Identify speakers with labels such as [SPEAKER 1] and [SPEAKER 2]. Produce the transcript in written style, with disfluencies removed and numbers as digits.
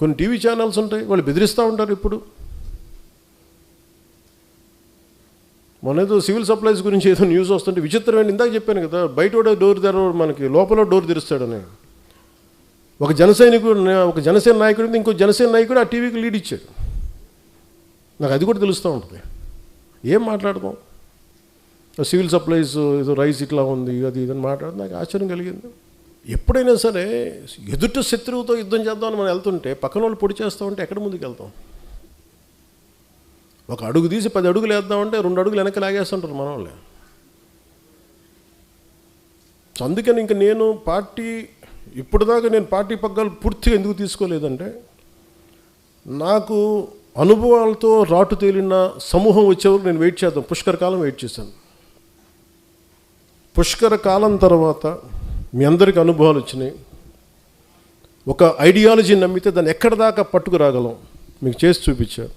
[SPEAKER 1] కొన్ని TV channels ఉంటాయి, వాళ్ళు బెదిరిస్తూ ఉంటారు. ఇప్పుడు మొన్నేదో సివిల్ సప్లైస్ గురించి ఏదో న్యూస్ వస్తుంటే విచిత్రమైన, ఇందాక చెప్పాను కదా, బయట డోర్ తెరవడు, మనకి లోపల డోర్ తెరుస్తాడని. ఒక జనసేన నాయకుడు ఇంకో జనసేన నాయకుడు ఆ టీవీకి లీడ్ ఇచ్చాడు. నాకు అది కూడా తెలుస్తూ ఉంటుంది. ఏం మాట్లాడదాం, సివిల్ సప్లైస్ ఏదో రైస్ ఇట్లా ఉంది, అది ఇదని మాట్లాడితే నాకు ఆశ్చర్యం కలిగింది. ఎప్పుడైనా సరే ఎదుట శత్రువుతో యుద్ధం చేద్దామని మనం వెళ్తుంటే పక్కన వాళ్ళు పొడి చేస్తూ ఉంటే ఎక్కడ ముందుకు వెళ్తాం? ఒక అడుగు తీసి 10 అడుగులు వేద్దామంటే 2 అడుగులు వెనక్కి లాగేస్తుంటారు మన వాళ్ళే. సో అందుకని ఇంక నేను ఇప్పటిదాకా నేను పార్టీ పగ్గాలు పూర్తిగా ఎందుకు తీసుకోలేదంటే, నాకు అనుభవాలతో రాటు తేలిన సమూహం వచ్చేవరకు నేను వెయిట్ చేద్దాం. పుష్కర కాలం వెయిట్ చేశాను. పుష్కర కాలం తర్వాత మీ అందరికీ అనుభవాలు వచ్చినాయి. ఒక ఐడియాలజీ నమ్మితే దాన్ని ఎక్కడి దాకా పట్టుకురాగలం మీకు చేసి చూపించారు.